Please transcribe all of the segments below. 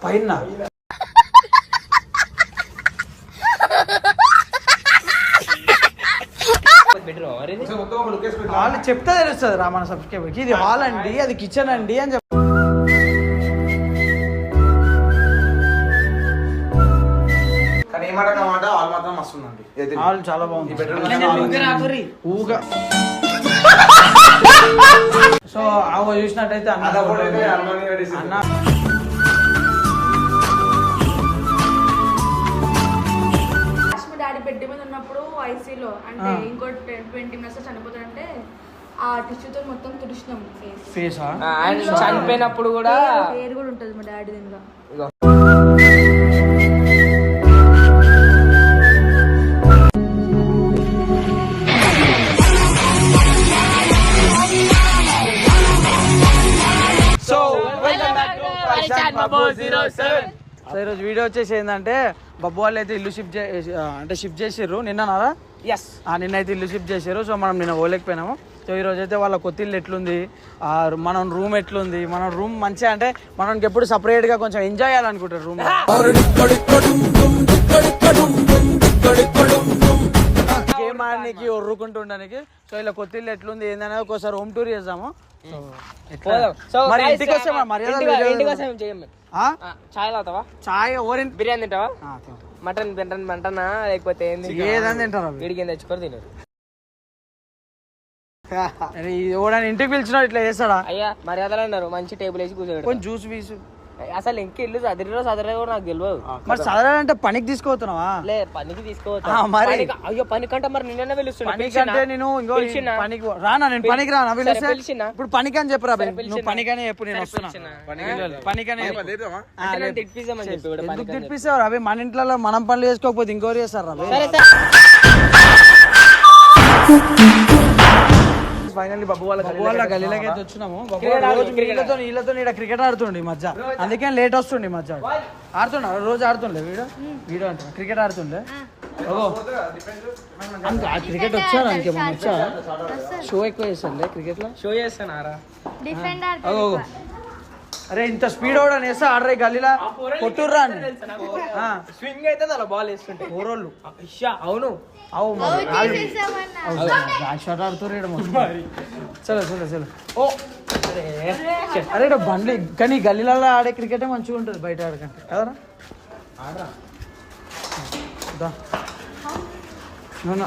పైన వాళ్ళు చెప్తే తెలుస్తుంది రా మన సబ్స్క్రైబర్కి ఇది హాల్ అండి అది కిచెన్ అండి అని చెప్ హాల్ చాలా బాగుంది ఊగా సో ఆవు చూసినట్టయితే అన్న డాడీ బెడ్ మీద ఉన్నప్పుడు ఐసీలో అంటే ఇంకో 20 minutes చనిపోతాడంటే ఆ టిష్యూతో మొత్తం తుడిచినాం ఫేస్ చనిపోయినప్పుడు కూడా హెయిర్ కూడా ఉంటుంది మా డాడీ దీనిలో. సో ఈరోజు వీడియో వచ్చేసి ఏంటంటే బబ్బు వాళ్ళు అయితే ఇల్లు షిఫ్ట్ చేసిర్రు నిన్ననారా? నిన్నైతే ఇల్లు షిఫ్ట్ చేసారు. సో మనం నిన్న పోలేకపోయినాము. సో ఈరోజు అయితే వాళ్ళ కొత్త ఇల్లు ఎట్లుంది, మనం రూమ్ ఎట్లుంది, మన రూమ్ మంచిగా అంటే మనకి ఎప్పుడు సపరేట్గా కొంచెం ఎంజాయ్ చేయాలనుకుంటారు రూమ్ గేమ్ ఆడడానికి ఒర్రుకుంటూ ఉండడానికి. సో ఇలా కొత్త ఇల్లు ఎట్లుంది ఏందనేది ఒకసారి హోమ్ టూర్ చేద్దాము. మరి ఇంటికి వస్తే చాయ్ తాగుతావా? చాయ్ బిర్యానీ తింటావా? మటన్ మటనా లేకపోతే ఏదని తింటారు? వీడికి తెచ్చుకొని తినరు. ఇంటికి పిలిచిన ఇట్లా చేస్తాడా? అయ్యా మర్యాదలు అన్నారు. మంచి టేబుల్ వేసి కూర్చోడు. కొంచెం జ్యూస్ పీసు అసలు ఇంక ఇల్లు చదిరిలో కూడా నాకు తెలియదు. మరి చదవాలంటే పనికి తీసుకోతున్నావా? లే పనికి తీసుకోవచ్చు. అయ్యో పని కంటే మరి నిన్న పిలుస్తున్నా. నేను పనికి రానా? నేను పనికి రానా? పిలిచిన ఇప్పుడు పనికి అని చెప్పరా? నువ్వు పనికనే చెప్పు, నేను వస్తున్నా. పనికనే ఎందుకు తిప్పిస్తావు అవి? మన ఇంట్లో మనం పనులు చేసుకోకపోతే ఇంకోరు చేస్తారు రా. ఫైనల్లీ బబ్బు వాళ్ళ గల్లీలోకి అయితే వచ్చినాము. వీళ్ళతో ఇక్కడ క్రికెట్ ఆడుతుండే మధ్య, అందుకే లేట్ వస్తుండే మధ్య. ఆడుతుండే రోజు ఆడుతుండే వీడియో అంటున్నా క్రికెట్ ఆడుతుండే. క్రికెట్ వచ్చారా? ఇంకేమన్నా వచ్చా? షో ఎక్కువ చేస్తాను క్రికెట్ లో. షో చేస్తానారా? అరే ఇంత స్పీడ్ కూడా వేస్తా ఆడరే గల్లీలా కొట్టుర్రా స్వింగ్ అయితే అలా బాల్ వేస్తుంటే ఓరోళ్ళు. అవును షాట్ ఆడుతుర్రు. చలో చలో చలో. ఓ అరే బండ్లు కానీ గల్లీలలో ఆడే క్రికెటే మంచిగా ఉంటుంది బయట ఆడకంటే కదరా?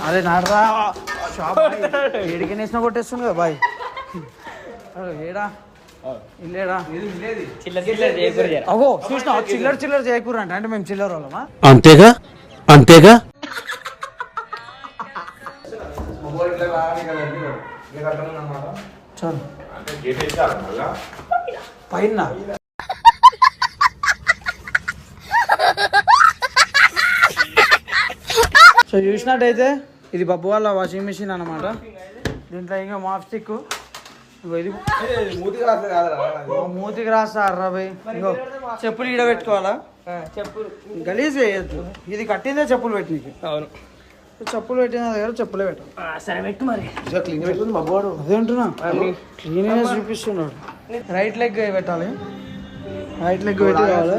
అరే నాడరా షాప్ ఏడికి వేసినా కొట్టేస్తుంది కదా బాయ్. ఏడా ఇల్లేడా అగో చూసినా చిల్లర చేయకూర అంటే మేము చిల్లర వాళ్ళమా? అంతేగా అంతేగా. పైన సో చూసినట్టయితే ఇది బబ్బు వాళ్ళ వాషింగ్ మిషన్ అన్నమాట. దీంట్లో ఇంకా మాప్ స్టిక్ మూతికి రాస్తారా భయ్. ఇంకో చెప్పులు ఈడ పెట్టుకోవాలా? చెప్పులు గలీజ్ వేయద్దు. ఇది కట్టిందే చెప్పులు పెట్టినకి. అవును చెప్పులు పెట్టిన దగ్గర చెప్పులే పెట్టాలి. సరే పెట్టు మరి. క్లీన్ పెట్టుకుంది బబ్బువాడు. అదే అంటున్నా క్లీన్గా చూపిస్తున్నాడు. రైట్ లెగ్ పెట్టాలి. రైట్ లెగ్ పెట్టి కావాలి.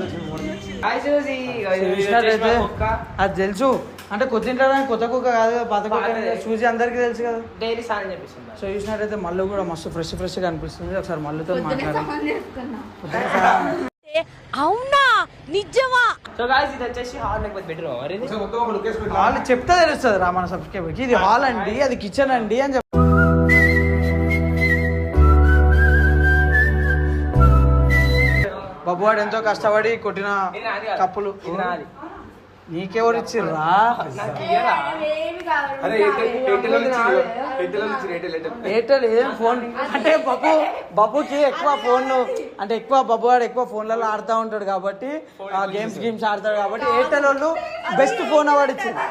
అది తెలుసు అంటే కొత్త కుక్క కాదు పాత కుక్క చూసి అందరికి తెలుసు కదా. డైలీ స్నానం చేపిస్తుంది. సో చూసినట్టయితే మళ్ళీ కూడా మస్తు ఫ్రెష్గా అనిపిస్తుంది. ఒకసారి మళ్ళీతో మాట్లాడాలి. అవునా నిజమా? సో గాయ్స్ ఇది వచ్చేసి హాల్ లేకపోతే బెడ్రూమ్. వాళ్ళు చెప్తే తెలుస్తుంది రా మన సబ్స్క్రైబర్కి ఇది హాల్ అండి అది కిచెన్ అండి అని చెప్పి. బబ్బువాడు ఎంతో కష్టపడి కొట్టిన కప్పులు నీకెవరు ఇచ్చిర్రా? ఎయిర్టెల్ ఏం ఫోన్ అంటే బబ్బుకి ఎక్కువ ఫోన్ అంటే బబ్బువాడు ఎక్కువ ఫోన్లలో ఆడుతూ ఉంటాడు కాబట్టి గేమ్స్ ఆడతాడు కాబట్టి ఎయిర్టెల్ వాళ్ళు బెస్ట్ ఫోన్ అవార్డు ఇచ్చింది.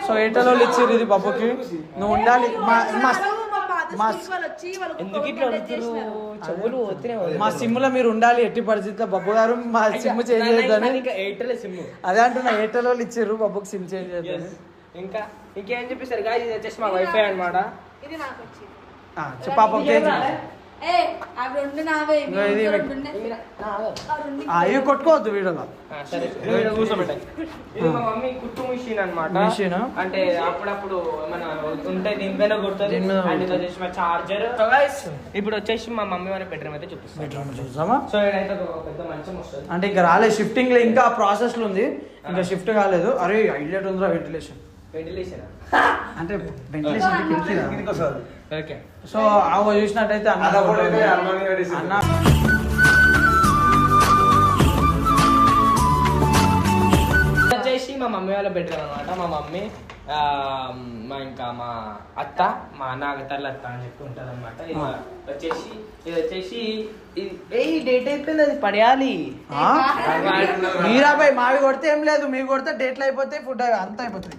సో ఎయిర్టెల్ వాళ్ళు ఇచ్చారు ఇది బబ్బుకి. నువ్వు ఉండాలి. మా సిమ్ లో మీరు ఉండాలి ఎట్టి పరిస్థితిలో. బబ్బు గారు మా సిమ్ చేంజ్ చేద్దామని అదే అంటున్నా. ఎయిర్టెల్ వాళ్ళు ఇచ్చారు బబ్బుకి సిమ్ చేంజ్ చేద్దామని. ఇంకా ఇంకేం చెప్పేసారు గాయ్స్ ఇది వచ్చేసి మా వైఫై అన్నమాట. పాప ఏ అవి రెండు నావే ఇవి కొట్టుకోవద్దు వీడియోలో. సరే కూర్చోబెట్టాలి. ఇది మా మమ్మీ కుట్టు మిషన్ అన్నమాట. అంటే అప్పుడప్పుడు మన ఉంటాయి దీనిపైన కొడుతుంది. అండ్ ఇది వచ్చేసి మా చార్జర్. ఇప్పుడు వచ్చేసి మా మమ్మీ వాళ్ళ బెడ్రూమ్ అయితే చూపిస్తాం. బెడ్రూమ్ చూద్దామా? సో ఇదైతే ఒక పెద్ద మంచం వస్తుంది. అంటే ఇంకా రాలేదు, షిఫ్టింగ్ లో ఇంకా ప్రాసెస్ లో ఉంది, ఇంకా షిఫ్ట్ కాలేదు. అరే హైలైట్ ఉందిరా వెంటిలేషన్. వెంటిలేషన్ అంటే వెంటిలేషన్ ఓకే. సో అవి చూసినట్టయితే అన్న వచ్చేసి మా మమ్మీ వాళ్ళ బెడ్రూమ్ అనమాట. మా మమ్మీ ఇంకా మా అత్త, మా నాగతల్లి అత్త అని చెప్పి ఉంటుంది అనమాట. ఇది వచ్చేసి డేట్ అయిపోయింది, అది పడేయాలి. మీరాబాయ్ మావి కొడితే ఏం లేదు, మీరు కొడితే డేట్లు అయిపోతాయి, ఫుడ్ అంతా అయిపోతుంది.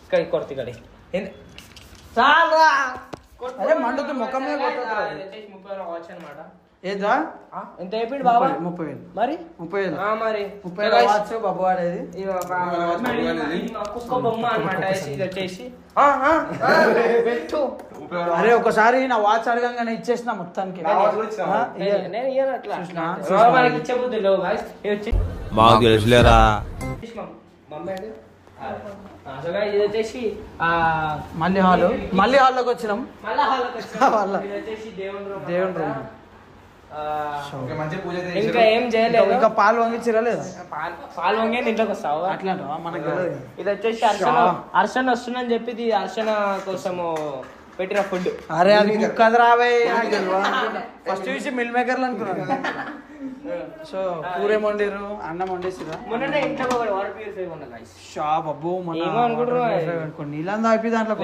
ఇక్కడ కొడుతు ఇక్కడ చాలా అదే మండుతుంది ముఖం మీద వాచ్ అనమాట. ఏదా ఎంత అయిపోయింది బాబా? 30,000. మరి 30,000 మరి 30,000 వాచ్ బాబు వాడేది. కుక్క బొమ్మ అనమాట. ఇది వచ్చేసి అరే ఒకసారి నా వాచ్ అడగంగానే ఇచ్చేసిన మొత్తానికి. నేను ఇయ్యను అట్లా. మనకి ఇచ్చే బుద్ధి లేవు గాయ్స్. ఇది వచ్చి మాకు తెలుసులేరా. ఇది వచ్చేసి మళ్ళీ హాల్లోకి వచ్చినాం. దేవుని రూమ్. ఇంకా ఏం చేయలేదు. ఇంకా పాలు వంగించిరా లేదా? పాలు వంగే ఇంట్లోకి వస్తావు అట్లా మనకి. ఇది వచ్చేసి అర్చన వస్తుందని చెప్పి ఇది అర్చన కోసము పెట్టిన ఫుడ్. అరే అది కుక్కది రావే. ఫస్ట్ చూసి మిల్ మేకర్లు అనుకున్నాను. సో కూరేం వండిరు, అన్నం వండేసిరా. మొన్న ఇంట్లో వాటర్ ప్యూరిఫై ఉన్నా గాయ్స్. షాప్ అబ్బో ఏమో అనుకుంటున్నావు? నీళ్ళంతా అయిపోయి దాంట్లో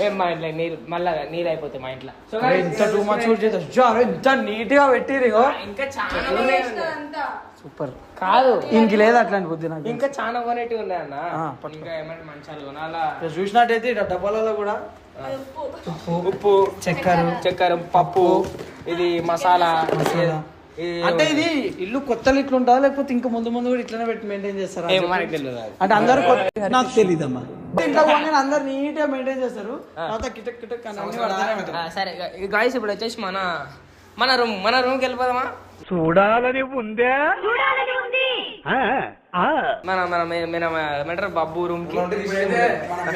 ఏం మా ఇంట్లో నీళ్ళు మళ్ళా నీళ్ళు అయిపోతాయి మా ఇంట్లో. సో ఇంత టూ మచ్ షూట్ చేస్తారు. ఇంత నీట్ గా పెట్టిరు. ఇంకా చాలా సూపర్ కాదు, ఇంక లేదు అట్లాంటి బుద్ధి నాకు. ఇంకా చాలా కొనేటివి ఉన్నాయి అన్న. ఇంకా ఏమైనా మంచాలు కొనాలా? చూసినట్టయితే డబ్బాలలో కూడా ఉప్పు, చక్కెర, పప్పు, ఇది మసాలా. అంటే ఇది ఇల్లు కొత్తలు ఇట్లా ఉంటుందా లేకపోతే ఇంకా ముందు కూడా ఇట్లానే పెట్టి మెయింటైన్ చేస్తారా? అంటే అందరు నాకు తెలియదమ్మా. ఇంట్లో అందరు నీట్ గా మెయింటైన్ చేస్తారు. సరే గాయ్స్, ఇప్పుడు వచ్చేసి మన రూమ్కి వెళ్ళిపోదామా? చూడాలని ఉందే. మన బాబు రూమ్ కి,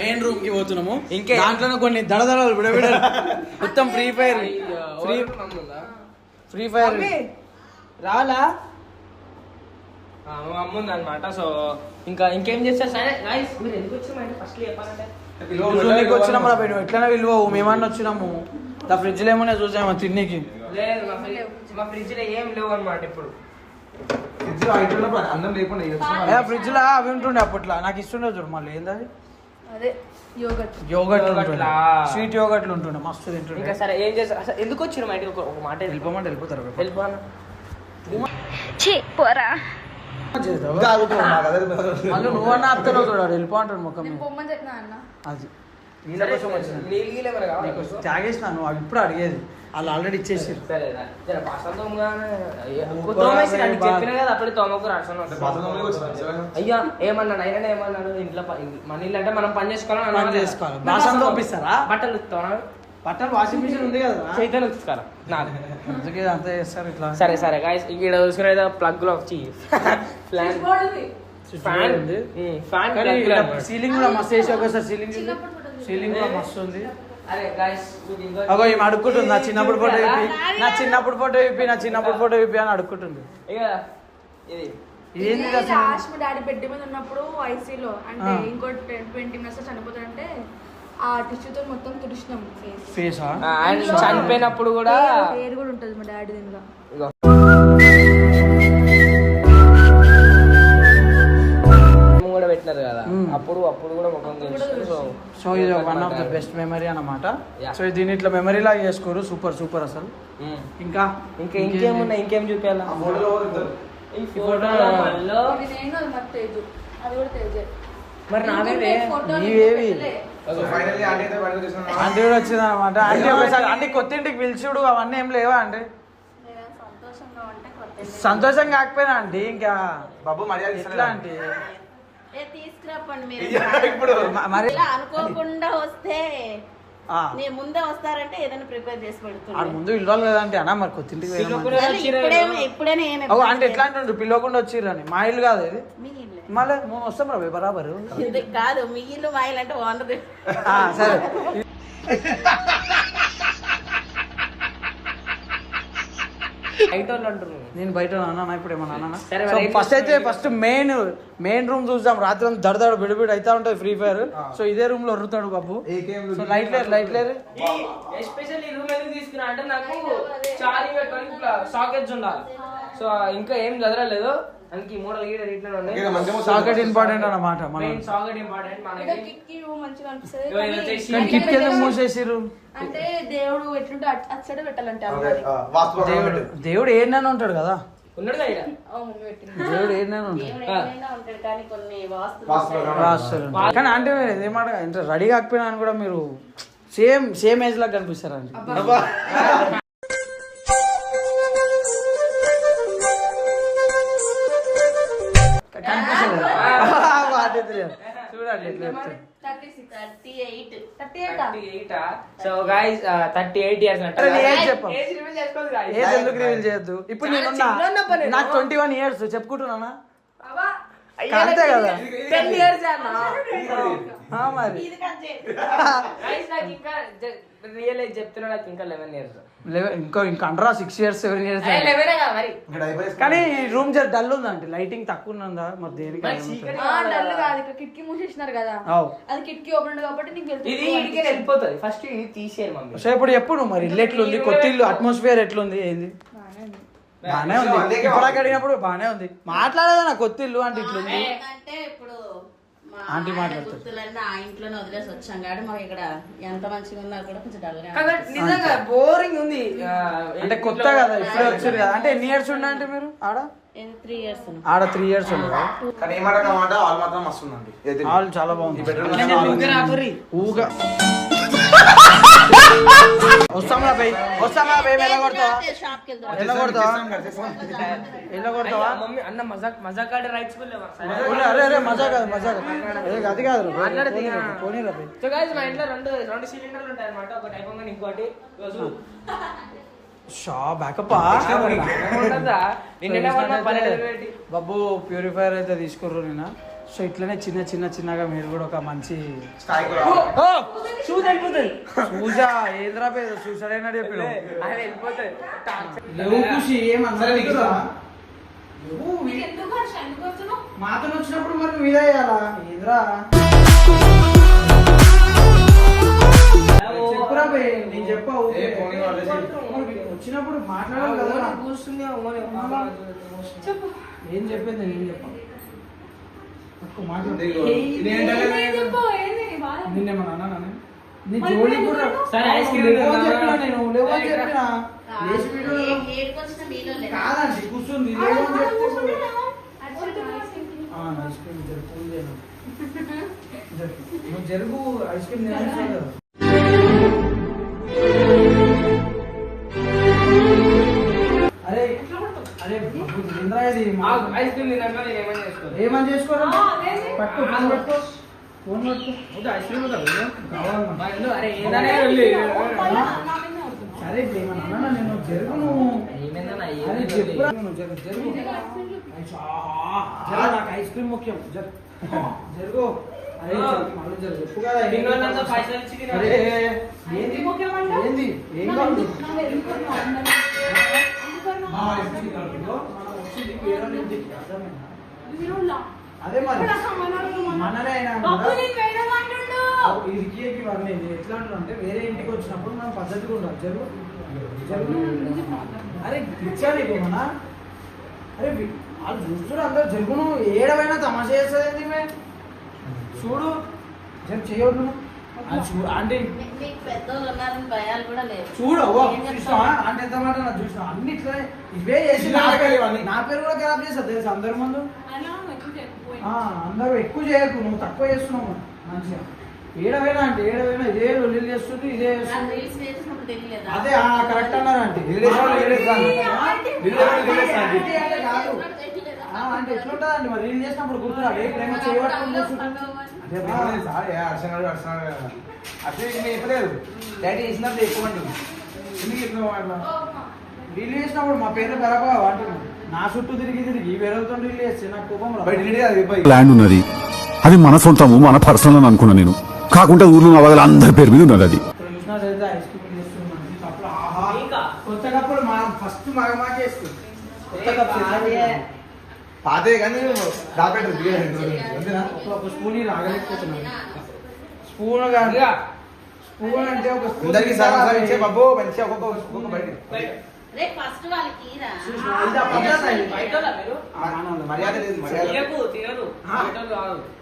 మెయిన్ రూమ్ కి పోతున్నాము. ఇంకా దాంట్లో కొన్ని దడదడలు విడవిడ మొత్తం ఫ్రీ ఫైర్ రాలా అమ్ముంది అనమాట. సో ఇంకేం చేస్తారు? సరే గాయ్స్, మీరు ఎందుకు వచ్చామంటే ఫస్ట్ చెప్పాలంటే వచ్చినాము రా బయట. ఎట్లనే విలువవు, మేమన్నా వచ్చినాము. ఆ ఫ్రిడ్జ్ లో ఏమన్నా చూసామా తిన్నీకి? లేదు, మా ఫ్రిడ్జ్ లో ఏం లేవు అనమాట. ఇప్పుడు ఫ్రిడ్జ్ లో అవి ఉంటుండే అప్పట్లో, నాకు ఇస్తుండే చూడు. మళ్ళీ ఏంది యోగట్ స్వీట్ యోగట్లు ఉంటుండే, మస్తు తింటుండే. ఇంకా సరే ఏం చేస్తారు? అసలు ఎందుకు వచ్చారు మా ఇంటికి? ఒక మాట వెళ్ళిపోమంటే వెళ్ళిపోతారు. వెళ్ళిపోనా మళ్ళీ నువ్వన్నా ఆపుతున్నావు చూడాడు. వెళ్ళిపో అంటాడు ముఖం. అది త్యాగేసిన నువ్వు అవి ఇప్పుడు అడిగేది, వాళ్ళు ఆల్రెడీ ఇచ్చేసి. అయ్యా ఏమన్నాడు? ఆయన ఏమన్నాడు? ఇంట్లో మన ఇల్లు అంటే మనం పని చేసుకోవాలి. బాసం తోపిస్తారా? బట్టలు ఉతుకుతావా? బట్టలు వాషింగ్ మిషన్ ఉంది కదా, చైతన్య ఉతుకుతారా? అందుకే అంతా చేస్తారు ఇట్లా. సరే గాయ్స్, ఇక్కడ చూసుకునే ప్లగ్ లో వచ్చి సీలింగ్ కూడా మస్తు వేసి ఒకసారి సీలింగ్ కూడా మస్తు ఉంది. అగో ఈమె అడుక్కుంటుంది, నా చిన్నప్పుడు ఫోటో విప్పి అని అడుక్కుంటుంది. ఏంది డాడీ బెడ్ మీద ఉన్నప్పుడు ఐసీలో, అంటే ఇంకో 20 minutes చనిపోతాడంటే ఆ టిష్యూతో మొత్తం తుడిచినాం ఫేస్. చనిపోయినప్పుడు కూడా పేరు కూడా ఉంటుంది మా డాడీ దీనిలో. కూడా పెట్టినారు కదా, అప్పుడు కూడా ముఖం తెలుసు. సో ఇది one of the best memory అన్నమాట. సో దీని ఇట్లా మెమరీ లాగా చేసుకోరు. సూపర్ అసలు. ఇంకా ఇంకేమున్నాయి? ఇంకేం చూపించాలా? మరి నావేవి ఆంటీ కూడా వచ్చింది అనమాట. ఆంటీ ఒకసారి ఆంటీ కొత్త ఇంటికి పిలిచుడు అవన్నీ ఏం లేవా అండి? సంతోషం కాకపోయినా అండి ఇంకా బాబు మర్యాద ఎట్లా అంటే తీసుకురాపండి మీరు. ఇప్పుడు మరి అనుకోకుండా వస్తే నేను ముందే వస్తారంటే ఏదైనా ప్రిపేర్ చేసి పెడుతున్నాను. ముందు పిలవాలి కదా అంటే అన్న మరి కొత్తింటికి ఇప్పుడైనా ఏమి అంటే ఎట్లా అంటే పిలవకుండా వచ్చిర్రని మా ఇల్లు కాదు ఇది మీ ఇల్లు మళ్ళీ మేము వస్తాం రా బరాబరు ఇది కాదు, మీ ఇల్లు మా ఇల్లు అంటే ఓనర్. సరే నేను బయట అన్నా ఇప్పుడు ఏమన్నా అన్నా ఫస్ట్ మెయిన్ రూమ్ చూద్దాం. రాత్రి అంతా దడదడ బిడిబిడి అవుతా ఉంటుంది ఫ్రీ ఫైర్. సో ఇదే రూమ్ లో వరుతాడు బాబు. సో లైట్ లేరు ఎస్పెషల్లీ రూమ్ ఎందుకు తీసుకున్నా అంటే నాకు చార్జింగ్ పెట్టుకోనికి సాకెట్స్ ఉండాలి. సో ఇంకా ఏం చదవలేదు అందుకే మోడల్ గీడ ఇట్లా ఉన్నాయి. సాకెట్ ఇంపార్టెంట్ అన్నమాట. సాకెట్ ఇంపార్టెంట్ మనకి. కిటికీ మంచిగా అనిపిస్తుంది. కిటికీ ఎందుకు మూసేసిర్రు? అంటే దేవుడు ఎట్లుంటే అటు సైడ్ పెట్టాలంటే దేవుడు ఏంటని ఉంటాడు కదా. ఉన్నాడు కదా ఈడ. దేవుడు ఏంటని ఉంటాడు కానీ కొన్ని వాస్తులు కానీ అంటే ఏమాట రెడీ కాకపోయినా అని కూడా మీరు సేమ్ ఏజ్ లాగా కనిపిస్తారండి. చూడండి ఎట్లా 38. సో గైస్ 38 ఇయర్స్ అంట. ఏజ్ ఎందుకు రివీల్ చేయొద్దు. ఇప్పుడు నేను నాకు 21 ఇయర్స్ చెప్పుకుంటున్నా అంతే కదా. 10 ఇయర్స్ మరి నాకు ఇంకా రియల్ ఏజ్ చెప్తున్నా నాకు ఇంకా 11 ఇయర్స్. ఇంకా అంటారా 6 ఇయర్స్ 7 ఇయర్స్. 11 కదా మరి. కానీ రూమ్ జర డల్ ఉందండి. లైటింగ్ తక్కువ ఉందా మరి దేనికి? డల్ కాదు, ఇక్కడ కిటికీ మూసేసినారు కదా, అది కిటికీ ఓపెన్ కాబట్టి నీకు ఇది ఇడికే వెళ్ళిపోతుంది. ఫస్ట్ ఇది తీసేయాలి మమ్మీ. సో ఇప్పుడు ఎప్పుడు మరి ఇల్లు ఎట్లుంది, కొత్త ఇల్లు అట్మాస్ఫియర్ ఎట్లుంది, ఏంది? బానే ఉంది. ఇప్పుడు అడిగినప్పుడు బానే ఉంది. మాట్లాడదా నా కొత్త ఇల్లు అంటే ఇట్లుంది అంటే ఇప్పుడు ఆంటీ మాట్లాడుతుంది. గుర్తులన్నీ ఆ ఇంట్లోనే వదిలేసి వచ్చాం కాబట్టి మాకు ఇక్కడ ఎంత మంచిగా ఉన్నా కూడా కొంచెం డల్గా నిజంగా బోరింగ్ ఉంది. అంటే కొత్త కదా ఇప్పుడే వచ్చారు కదా. అంటే ఎన్ని ఇయర్స్ ఉండంటే మీరు ఆడ? 3 ఇయర్స్ ఆడ 3 ఇయర్స్ ఉండదు. హాల్ చాలా బాగుంది. ఊగా వస్తామా బై వెళ్ళగొడతావా మమ్మీ అన్న మజాక్ మజాక్ ఆడే రైట్స్ అరే మజా కాదు అది కాదు. సో గైస్ మా ఇంట్లో రెండు సిలిండర్లు ఉంటాయి అన్నమాట. ఒకటి అయిపోగానే ఇంకోటి బాబు ప్యూరిఫైర్ అయితే తీసుకుర్రు నిన్న. సో ఇట్లనే చిన్నగా మీరు కూడా ఒక మంచి చూసా ఏంద్రా పేరు చూసాడైనా చెప్పిన మాతో వచ్చినప్పుడు మరి మీద వేయాలా ఏంద్రా చెప్పురా బే నేను చెప్పా వచ్చినప్పుడు మాట్లాడాలి కదా. ఏం చెప్పింది నేను చెప్పాను నిన్నేమన్నా అన్నా నీ జోడి కూడా కాదండి కూర్చుంది నువ్వు జరుగు ఐస్ క్రీమ్ తినాలి. అరే అరే ఇంద్రా ఇది ఐస్ క్రీమ్ తిన్నాక నేను ఏమని చేసుకోవాలి? ఏమని చేసుకోవాలి? పట్టు ఫోన్ పట్టు ఐస్ క్రీమ్ కావాలి. అరే ఏదైనా వెళ్ళి సరే ఇప్పుడు ఏమన్నా నేను జరుగు నువ్వు జరుగు నాకు ఐస్ క్రీమ్ ముఖ్యం. జరుగు అరే మళ్ళీ చెప్పు కదా ఏంది ఏంది ఏం కావాలి? అదే మరి మననే అయినా ఇరికి వాడిని ఎట్లా అంటే వేరే ఇంటికి వచ్చినప్పుడు మనం పద్ధతిగా ఉండాలి. జరుగు అరే ఇచ్చాను ఇక మన అరే వాళ్ళు చూస్తుడు అందరు జరుగును ఏడవైనా తమాషా చేస్తుంది. చూడు జరుగు చేయవద్దు అంటే చూడు అంటే ఎంత మాట నాకు చూసిన అన్ని ఇట్లా ఇవే చేసి నా పేరు కూడా ఖరాబ్ చేస్తా తెలుసు అందరి ముందు. అందరూ ఎక్కువ చేయకు, నువ్వు తక్కువ చేస్తున్నావు మంచిగా. ఏడవైనా ఇదే లొల్లి చేస్తుంది ఇదే చేస్తుంది. అదే కరెక్ట్ అన్నారంటే అంటే ఎట్లుంటుందండి మరి రీల్ చేసినప్పుడు గుర్తురా ప్రేమ చేయబట్టుకుని డాడీ చేసినప్పుడు ఎక్కువ అంటుంది ఎందుకు ఎక్కువ అట్లా రీల్ చేసినప్పుడు మా పేరు బెరపా అంటున్నాను నా చుట్టూ తిరిగి వేరేతో రీల్ చేస్తే నాకు కోపం ల్యాండ్ ఉన్నది అది మన సొంతము మన పర్సనల్ అని అనుకున్నా నేను కాకుండా ఊర్లో నవగల అందరి పేరు మీద ఉన్నది అది చూసినట్లయితే ఐస్ క్రీమ్ చేస్తున్నాను కప్పులు ఆహా కొత్త కప్పులు మా ఫస్ట్ మాకేస్తుంది కొత్త కప్పులు పాతే కానీ దాపెట్టు ఒక స్పూన్ రాగలేకపోతున్నాను స్పూన్ కానీ స్పూన్ అంటే ఒక అందరికి సగం ఇచ్చే బాబు మంచిగా ఒక్కొక్క బయట రేపు ఫస్ట్ వాళ్ళకి రా. మర్యాద లేదు మర్యాద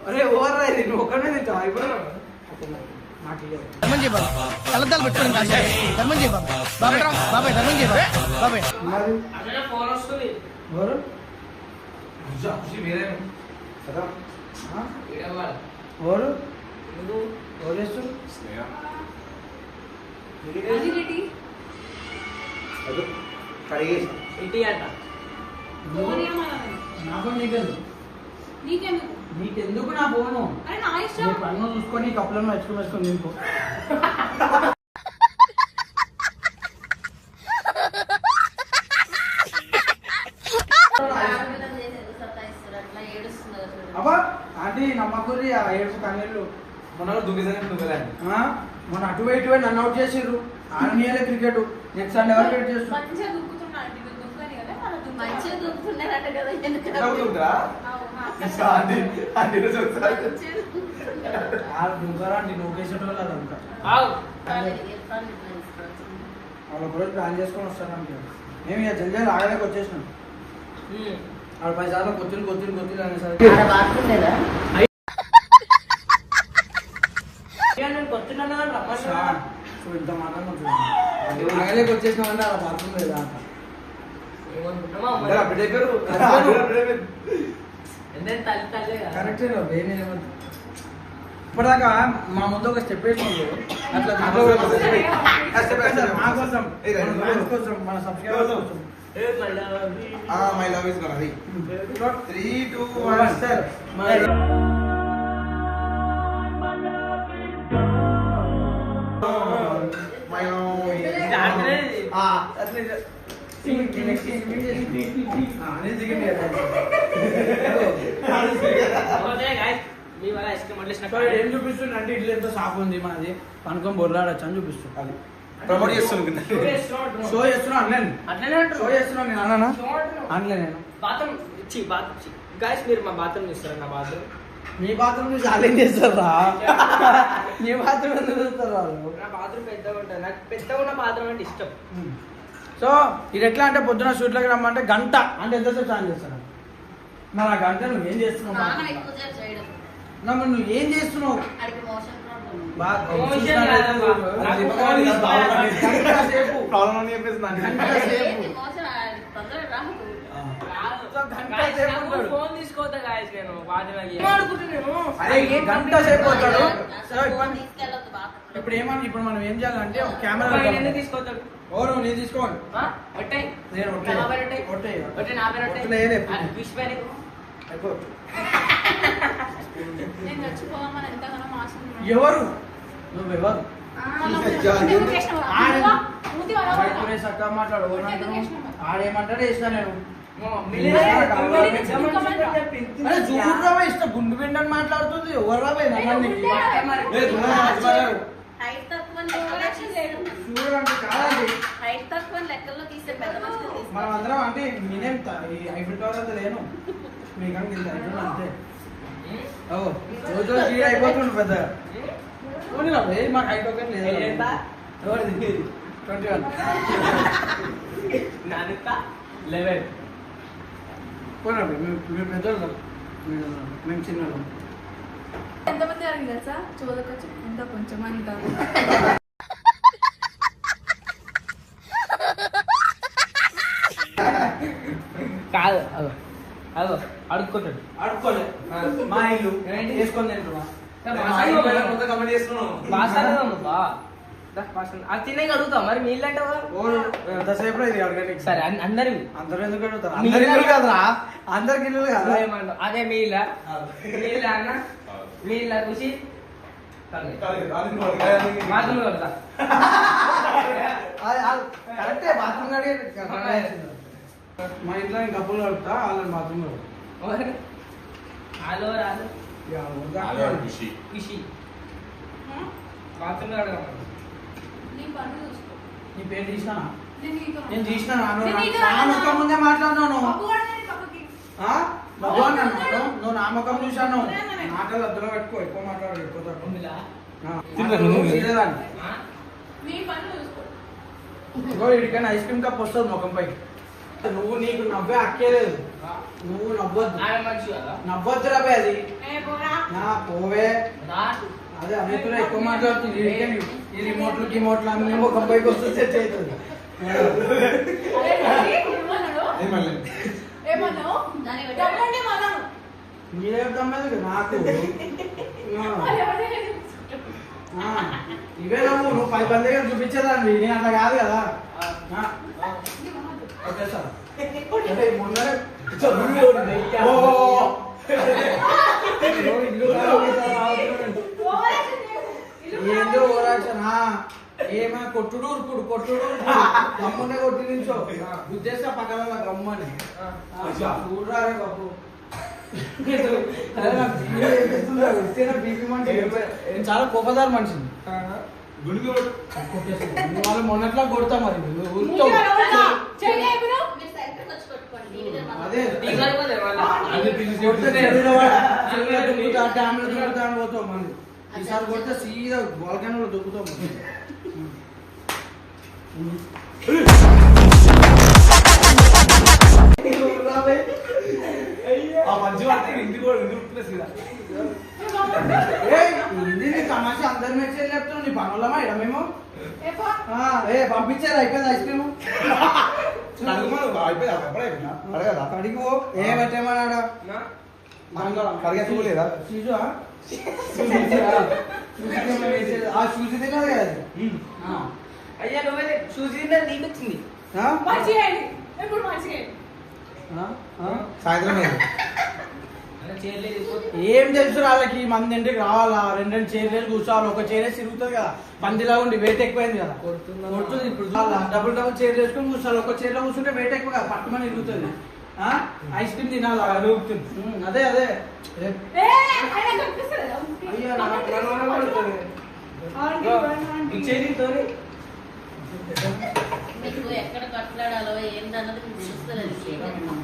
అరే ఓవర్ రైది నువ్వు ఒక్కనే తింటావా ఇప్పుడు నాకు కలద్దాలు పెట్టుకుని ధర్మం చేయ బాబాయ్ బాబాయ్ ధర్మం చేయ బాబాయ్ ఫోన్ వస్తుంది ఎవరు వేరే కదా ఎవరు ఎవరు చేస్తారు కడిగేసి ఇంటి అంట నాకు నీకెందుకు నీకెందుకు నా ఫోను రేపు అన్నం చూసుకొని కప్పులను వేసుకొని నింపు అబ్బా ఆంటీ నమ్మకూరి ఆ ఏడుపు కన్నీళ్ళు మొన్న దుబ్బిసారి దుబ్బలేండి మొన్న అటు ఇటు నన్ను అవుట్ చేసిర్రు ఆడనీయాలే క్రికెట్ నెక్స్ట్ సండే ఎవరు క్రికెట్ చేస్తారు మంచిగా దూకుతున్నారట కదా ఎందుకు దుంకరాంటి నువ్వు వేసేట వాళ్ళు అదంతా వాళ్ళ కూడా ప్లాన్ చేసుకొని వస్తారంటే మేము ఇక జల్దీ ఆగలేక వచ్చేసినాం ఆడ 10 సార్లు కొత్తులు అనేసరికి చూడు ఇంత మాట్లాడుతున్నాం ఆగలేక వచ్చేసినామంటే అలా బాత్రూమ్ లేదా కరెక్ట్ ఇప్పటిదాకా మా ముందు ఒక స్టెప్ వేసినాడు అట్లా మా కోసం మన సబ్స్క్రైబర్స్ కోసం my love is gonna 3 2 1 sir my ఏం చూపిస్తుంది అంటే ఇట్లా ఎంత షాప్ ఉంది మనది పనుకొని బొర్రాడచ్చు అని చూపిస్తుంది ప్రమోట్ చేస్తున్నాను షో చేస్తున్నా షో చేస్తున్నా నేను అన్నా అనలే నేను గాయస్ మీరు మా బాత్రూమ్ చూస్తారా నా బాత్రూమ్ మీ బాత్రూమ్ నుంచి ఛాలెంజ్ చేస్తారా మీ బాత్రూమ్ ఎందుకు చూస్తారు వాళ్ళు నా బాత్రూమ్ పెద్దగా ఉంటుంది నాకు పెద్దగా ఉన్న బాత్రూమ్ అంటే ఇష్టం సో ఇది ఎట్లా అంటే పొద్దున షూట్లోకి రమ్మంటే గంట అంటే ఎంతసేపు ఛాలెంజ్ చేస్తారా మరి ఆ గంట నువ్వు ఏం చేస్తున్నావు స్నానం ఎక్కువ సేపు చేయడం మరి నువ్వు ఏం చేస్తున్నావు అడిగి మోషన్ ప్రాబ్లం ప్రాబ్లం అని చెప్పేసి మోషన్ తొందరగా రాదు ఫోన్ తీసుకోవద్దా గాయస్ నేను గంట సేపు అవుతాడు తీసుకెళ్ళొద్దు బాత్రూమ్ ఇప్పుడు ఏమన్నా ఇప్పుడు మనం ఏం చేయాలంటే ఒక కెమెరా తీసుకొస్తాడు ఓరు నేను తీసుకోండి ఒట్టాయి నేను నేను చచ్చిపోవాలని ఎంతగానో ఆశ ఎవరు నువ్వెవరు చక్కగా మాట్లాడు ఆడేమంటాడు వేసిన నేను ఇష్టం గుండు పిండని మాట్లాడుతుంది ఎవరు రాబోయే హైట్ తక్కువ చూడండి కాదండి హైట్ తక్కువ లెక్కల్లో తీసే పెద్ద మనుషులు మనం అందరం అంటే నేనేం ఐఫిల్ టవర్ అయితే లేను మీకంటే అంతే రోజు అయిపోతుండు పెద్ద మాకు హైట్ ఒక లేదు ఎవరిది 11 పోనండి మీరు పెద్దోళ్ళు మేము చిన్నోళ్ళం ఎంతమంది అడిగి తెలుసా చూడకొచ్చి ఎంత కొంచెం అంత కాదు అదో అడుక్కుంటాడు అడుక్కోలే మా ఇల్లు వేసుకొని తింటున్నా కమెంట్ చేస్తున్నాను బాగా అది తినే అడుగుతావు మరి నీళ్ళు అంటావా ఎంతసేపు ఇది అడగడానికి సరే అందరి అందరూ ఎందుకు అడుగుతారు మీ అందరికి ఇల్లు కదరా అందరికి ఇల్లు కదా ఏమన్నా అదే మీళ్ళ అన్న మీళ్ళ ఖుషి బాత్రూమ్ కొడతా కరెక్టే బాత్రూమ్ కడిగే మా ఇంట్లో ఇంకా కప్పులు కడుపుతా వాళ్ళని బాత్రూమ్ హలో రాదు ఖుషి బాత్రూమ్ కడగా నీ పనులు చూసుకో. నీ పేరు తీసినా నేను నీకు నేను తీసినా నేను నా ముఖం ముందే మాట్లాడినాను పప్పు కూడా నేను పక్కకి. బాబు అన్నాను నువ్వు నా ముఖం చూశాను మాటలు అద్దలో పెట్టుకో ఎక్కువ మాట్లాడు ఎక్కువ తక్కువ ఉందిలా తీరేదాన్ని. నీ పనులు చూసుకో. ఇగో ఇడికైనా ఐస్ క్రీమ్ కప్ వస్తుంది ముఖంపై నువ్వు నీకు నవ్వే అక్కేలేదు నువ్వు నవ్వద్దు ఆమె మనిషి కదా నవ్వద్దు రాబే అది ఏ పోరా. నా పోవే రా. అదే అన్నిటిలో ఎక్కువ మాట్లాడుతుంది ఇడికని ఈ రిమోట్లు గిమోట్లు అన్ని ముఖంపైకి వస్తే సెట్ అవుతుంది అరే డాడీ, ఏమన్నాడు? ఏమన్నా ఏమన్నావు? దాన్ని పెట్టు. డబ్బులంటే మగాను. మీరే దమ్మది నాకు అది ఎవరిది? ఆ, ఇవే నువ్వు 10 మంది దగ్గర చూపించేదాన్ని నేను అట్లా కాదు కదా ఓకే సార్ అంటే మొన్ననే ఏందో ఓరాక్షన్ ఏమైనా కొట్టుడు ఉరుకుడు కొట్టుడు గమ్మునే కొట్టి నించో గుద్దేస్తా పక్కన గమ్మని చూడరారే బాబు నేను చాలా కోపదారు మనిషిని వాళ్ళు మొన్నట్లా కొడతా మరి ఊరితో చెయ్యి ఎప్పుడు? మీరు సెంటర్కి వచ్చి కొట్టుకోండి. ఈ విధంగా అదే తీసుకెళ్ళిపోతే మళ్ళీ. డ్యామ్లో దుక్కుతా అని పోతాం మళ్ళీ ఈసారి కొడితే సీదా బాల్కనీలో దుక్కుతాం తమాషా అందరి మెచ్చేది చెప్తున్నాం నీ పనులమా ఇడ మేము ఎప్పో? పంపించారు అయిపోయింది ఐస్ క్రీమ్ అడగదా కడిగి ఏ పెట్టేమన్నాడా కడిగే చూడలేదా చూసా చూసి తినదు కదా అయ్యా నువ్వే చూసి నీకు వచ్చింది మంచిగా చేయండి. ఎప్పుడు మంచిగా చేయండి. సాయంత్రం చేయలేదు ఏం తెలుసు వాళ్ళకి మంది ఇంటికి రావాలా 2 చైర్లు కూర్చోవాలి ఒక చైర్ తిరుగుతుంది కదా పందిలా ఉండి వెయిట్ ఎక్కువైంది కదా కొడుతుంది ఇప్పుడు డబుల్ చైర్లు వేసుకొని కూర్చోవాలి ఒక చైర్లో కూర్చుంటే వెయిట్ ఎక్కువ కదా పట్టుమని తిరుగుతుంది ఐస్ క్రీమ్ తినాలి అదే అదే ఏ, ఆయన కనిపిస్తలేదా? అయ్యో నాకు ఇచ్చేది మీకు ఎక్కడ కట్లాడాలో ఏందన్నది మీకు తెలుస్తలేదు.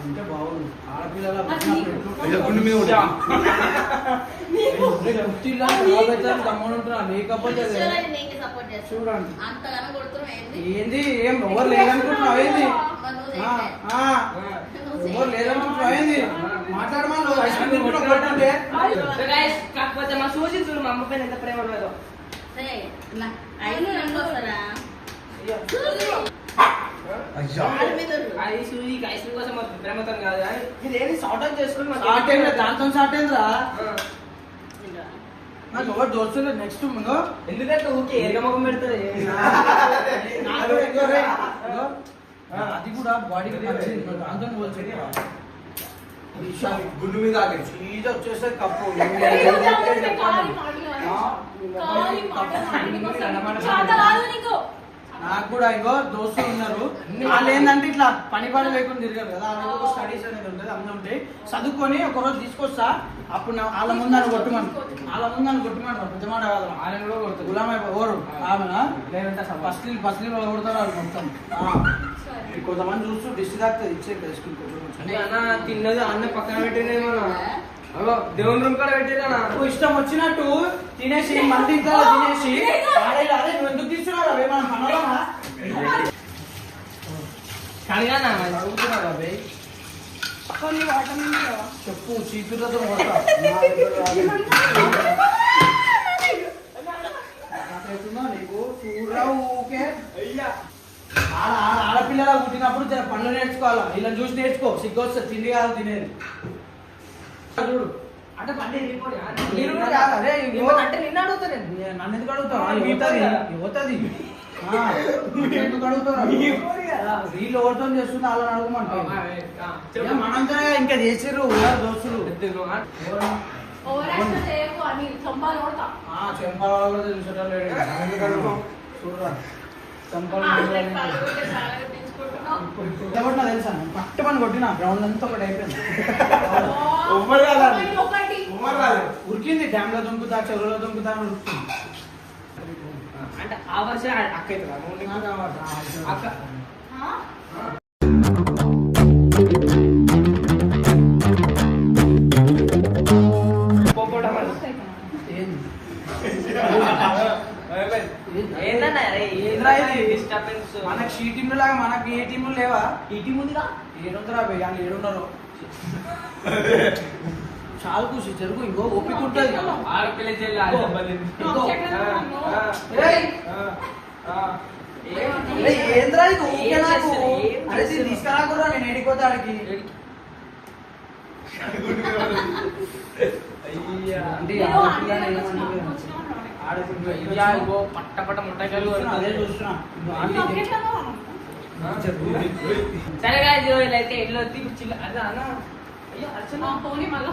అంటే బాగుంది ఆడపిల్లల గుండె మీద ఉంటా తమ్ముడుంటున్నా లేకపోతే విషయాలని నీకు సపోర్ట్ చేస్తాను. చూడండి అంతగానో కొడుతున్నావు ఏంది? ఏంది ఏం ఎవరు లేదనుకుంటున్నావు ఏంది మరి నువ్వు చేయలే. ఎవరు లేదనుకుంటున్నావు ఏంది మాట్లాడమా నువ్వు ఐస్ క్రీమ్ కొట్టుంటే కాకపోతే మా సూచి చూడు మా అమ్మ పైన ఎంత ప్రేమ ఉన్నదో సరే, ఐదు గంటలు వస్తారా? ఆడి మీద ఉండు. అది సూజికి ఐస్ క్రీమ్ కోసం మాకు ప్రేమతో కాదు కానీ ఇదేది సార్ట్ అవుట్ చేసుకుని మాకు షార్ట్ అయిందా దాంతో షార్ట్ అయిందిరా ఇంకా. నాకు ఎవరు దోస్తులేదు నెక్స్ట్ ముందు ఎందుకంటే ఊకే ఎరగముఖం పెడుతుంది నాకు ఎక్కువ రే. ఇగో, అది కూడా బాడీకి మంచిది మరి దాంతో పోల్చండి గుండు మీద ఆగే సీదా వచ్చేస్తే కప్పు చాట రాదు నీకు. నాకు కూడా ఇగో దోస్తులు ఉన్నారు వాళ్ళు ఏంటంటే ఇట్లా పని పాట లేకుండా తిరగారు కదా వాళ్ళకి స్టడీస్ అనేది ఉంటుంది అన్నీ ఉంటాయి చదువుకొని ఒక రోజు తీసుకొస్తా అప్పుడు వాళ్ళ ముందు అని కొట్టుమని పెద్ద మాట కాదు ఆయన కూడా కొడుతుంది గులామై ఓరు ఆమెనా లేదంటే అసలు పస్లీలు వాళ్ళు కొడతారు వాళ్ళు మొత్తం కొంతమంది చూస్తూ దిష్టి తాకుతుంది ఇచ్చే అంటే అన్న తిన్నది అన్న పక్కన పెట్టేదేమో అగో దేవుని రూమ్ కాడ పెట్టేదా నువ్వు ఇష్టం వచ్చినట్టు తినేసి మంది ఇంకా తినేసి ఆడేలా, అరే నువ్వు ఎందుకు తీసుకున్నావు అవే మనం పనులమా కడగానా అడుగుతున్నావు అవే కొన్ని వాటర్ నింపుతావా? చెప్పు చీకులతో కొడతా నాకైతుందా నీకు చూడరా ఊకే ఆడపిల్లలా పుట్టినప్పుడు జర పనులు నేర్చుకోవాలా ఇలా చూసి నేర్చుకో సిగ్గొస్తే తిండి కాదు తినేది చూడు అంటే బండి వెళ్ళిపోయి మీరు కూడా కాదు, అరే అంటే నిన్ను అడుగుతా నేను. నన్ను ఎందుకు అడుగుతావు మీ పోనీ కదా. యువతది ఎందుకు అడుగుతారు వీళ్ళు ఎవరితో చేస్తుంది వాళ్ళని అడగమంటారు మనంతా ఇంకా చేసిర్రు ఉన్నారు దోస్తులు ఓవర్ యాక్షన్ చేయకు అని చంపాలి కొడతా. చెంపాల కూడా చూసేటోళ్ళు చూడరా చెంపాలు కొట్టినా తెలుసా పట్టమని కొట్టినా గ్రౌండ్ అంతా ఒకటి అయిపోయింది ఉరికింది డ్యామ్ లో దుంకుతా చెరువులో దుంకుతా అని ఉరుకుతుంది అంటే ఆ వర్షం అక్క అవుతుందా అక్క మనకి షీ టీంలు లాగా మనకి ఏ టీంలు లేవా ఈ టీం ఉందిగా ఏడుందరా అని ఏడున్నారు చాలా ఖుషి జరుగు ఇంకో ఓపిక ఉంటుంది ఆడపిల్ల చెల్లి ఏంద్రా ఇది ఓకే నాకు అరే తీసుకురాకురా నేను ఏడిపోతా ఆడికి పట్ట పట్ట ముట్టకాయలు అదే చూస్తున్నా సరే గాయస్ అయితే ఇల్లు వచ్చి చిల్ల అదే అన్న అయ్యో అర్చన పోనీ మళ్ళీ